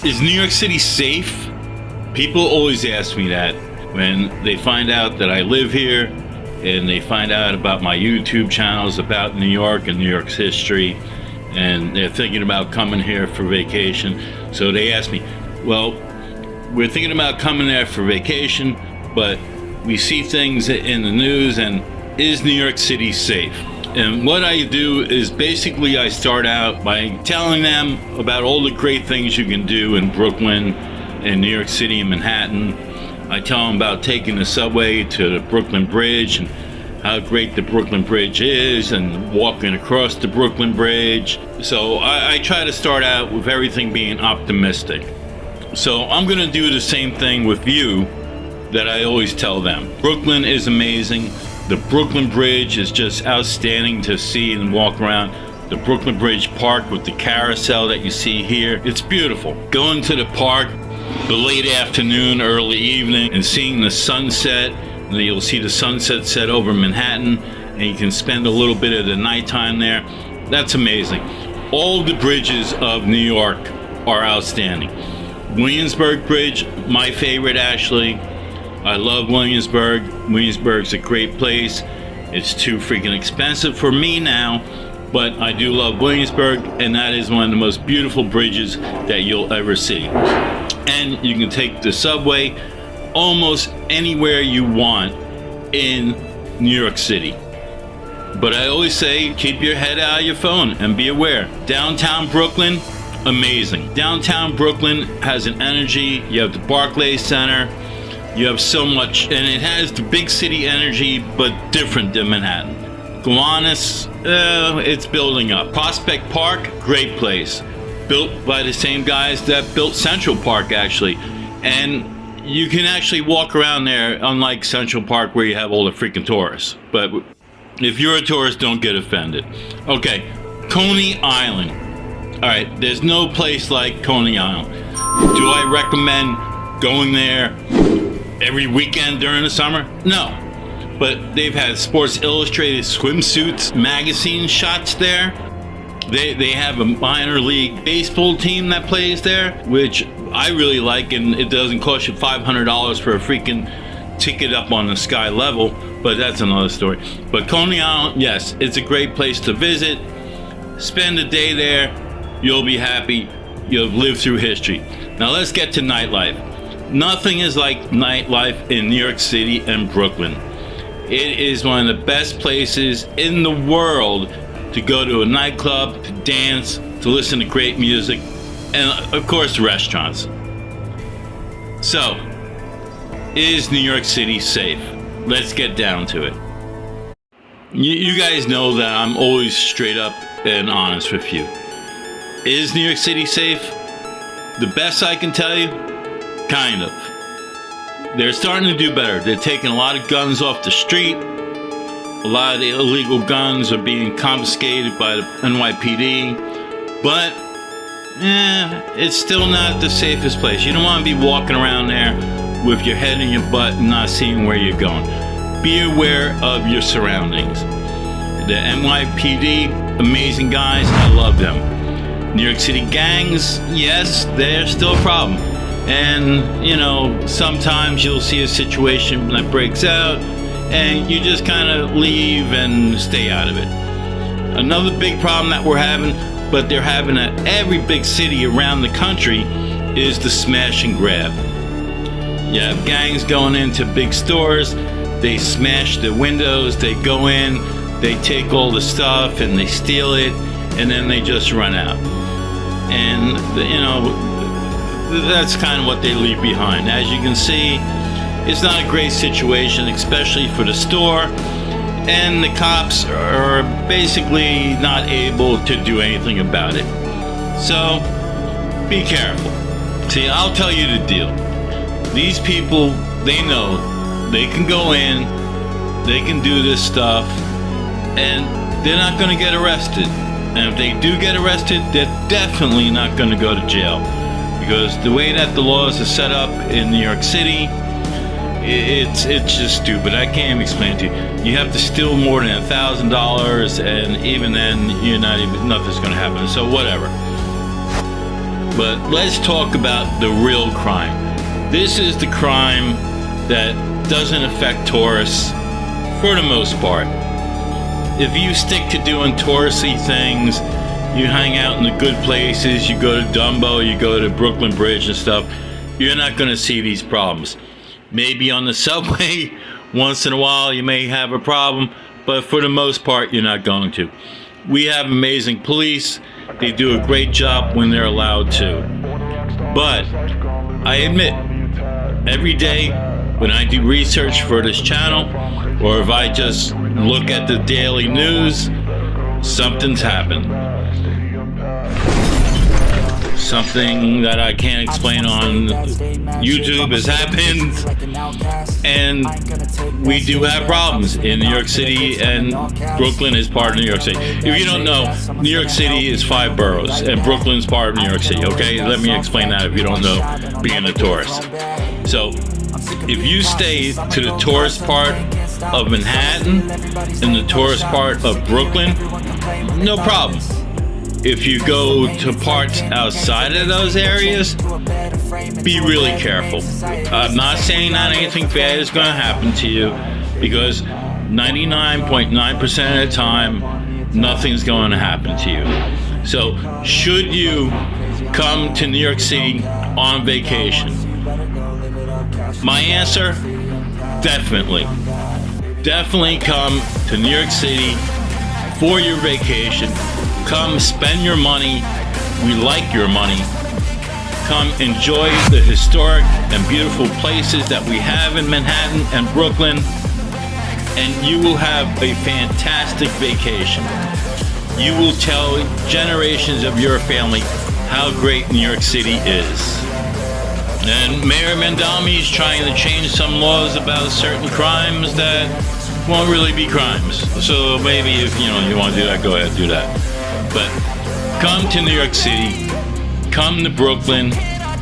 Is New York City safe? People always ask me that when they find out that I live here and they find out about my YouTube channels about New York and New York's history, and they're thinking about coming here for vacation. So they ask me, well, we're thinking about coming there for vacation, but we see things in the news, and is New York City safe? And what I do is basically I start out by telling them about all the great things you can do in Brooklyn, in New York City, and Manhattan. I tell them about taking the subway to the Brooklyn Bridge and how great the Brooklyn Bridge is, and walking across the Brooklyn Bridge. So I try to start out with everything being optimistic. So I'm going to do the same thing with you that I always tell them. Brooklyn is amazing. The Brooklyn Bridge is just outstanding to see and walk around. The Brooklyn Bridge Park with the carousel that you see here, it's beautiful. Going to the park the late afternoon, early evening, and seeing the sunset, and you'll see the sunset set over Manhattan, and you can spend a little bit of the nighttime there. That's amazing. All the bridges of New York are outstanding. Williamsburg Bridge, my favorite actually. I love Williamsburg. Williamsburg's a great place. It's too freaking expensive for me now, but I do love Williamsburg, and that is one of the most beautiful bridges that you'll ever see. And you can take the subway almost anywhere you want in New York City. But I always say, keep your head out of your phone and be aware. Downtown Brooklyn, amazing. Downtown Brooklyn has an energy. You have the Barclays Center. You have so much, and it has the big city energy, but different than Manhattan. Gowanus, it's building up. Prospect Park, great place. Built by the same guys that built Central Park, actually. And you can actually walk around there, unlike Central Park where you have all the freaking tourists. But if you're a tourist, don't get offended. Okay, Coney Island. All right, there's no place like Coney Island. Do I recommend going there every weekend during the summer? No. But they've had Sports Illustrated swimsuits, magazine shots there. They have a minor league baseball team that plays there, which I really like, and it doesn't cost you $500 for a freaking ticket up on the sky level, but that's another story. But Coney Island, yes, it's a great place to visit. Spend a day there, you'll be happy, you'll live through history. Now let's get to nightlife. Nothing is like nightlife in New York City and Brooklyn. It is one of the best places in the world to go to a nightclub, to dance, to listen to great music, and of course restaurants. So, is New York City safe? Let's get down to it. You guys know that I'm always straight up and honest with you. Is New York City safe? The best I can tell you, kind of. They're starting to do better. They're taking a lot of guns off the street. A lot of the illegal guns are being confiscated by the NYPD. But, it's still not the safest place. You don't want to be walking around there with your head in your butt and not seeing where you're going. Be aware of your surroundings. The NYPD, amazing guys, I love them. New York City gangs, yes, they're still a problem. And, you know, sometimes you'll see a situation that breaks out and you just kind of leave and stay out of it. Another big problem that we're having, but they're having at every big city around the country, is the smash and grab. You have gangs going into big stores, they smash the windows, they go in, they take all the stuff and they steal it, and then they just run out. And, you know, that's kind of what they leave behind. As you can see, it's not a great situation, especially for the store, and the cops are basically not able to do anything about it. So, be careful. See, I'll tell you the deal. These people, they know they can go in, they can do this stuff, and they're not going to get arrested. And if they do get arrested, they're definitely not going to go to jail. Because the way that the laws are set up in New York City, it's just stupid. I can't even explain it to you. You have to steal more than $1,000, and even then, nothing's going to happen. So whatever. But let's talk about the real crime. This is the crime that doesn't affect tourists for the most part. If you stick to doing touristy things, you hang out in the good places, you go to Dumbo, you go to Brooklyn Bridge and stuff, you're not going to see these problems. Maybe on the subway, once in a while you may have a problem, but for the most part, you're not going to. We have amazing police. They do a great job when they're allowed to. But I admit, every day when I do research for this channel, or if I just look at the daily news, something's happened. Something that I can't explain on YouTube has happened, and we do have problems in New York City, and Brooklyn is part of New York City. If you don't know, New York City is 5 boroughs, and Brooklyn's part of New York City, okay? Let me explain that if you don't know, being a tourist. So, if you stay to the tourist part of Manhattan and the tourist part of Brooklyn, no problem. If you go to parts outside of those areas, be really careful. I'm not saying that anything bad is going to happen to you, because 99.9% of the time, nothing's going to happen to you. So, should you come to New York City on vacation? My answer, definitely. Definitely come to New York City for your vacation. Come spend your money. We like your money. Come enjoy the historic and beautiful places that we have in Manhattan and Brooklyn, and you will have a fantastic vacation. You will tell generations of your family how great New York City is. And Mayor Mandami is trying to change some laws about certain crimes that won't really be crimes. So maybe if you want to do that, go ahead, do that. But come to New York City, come to Brooklyn.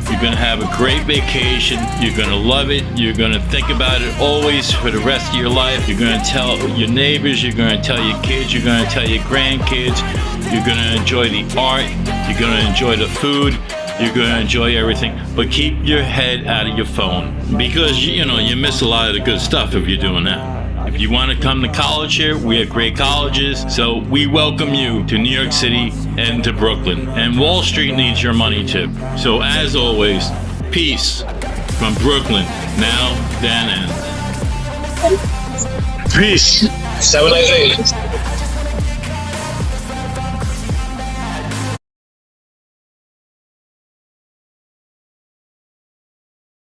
You're going to have a great vacation. You're going to love it. You're going to think about it always for the rest of your life. You're going to tell your neighbors. You're going to tell your kids. You're going to tell your grandkids. You're going to enjoy the art. You're going to enjoy the food. You're going to enjoy everything. But keep your head out of your phone, because you miss a lot of the good stuff if you're doing that. If you want to come to college here, we have great colleges. So we welcome you to New York City and to Brooklyn. And Wall Street needs your money too. So as always, peace from Brooklyn, now, then, and. Peace. Have a nice day.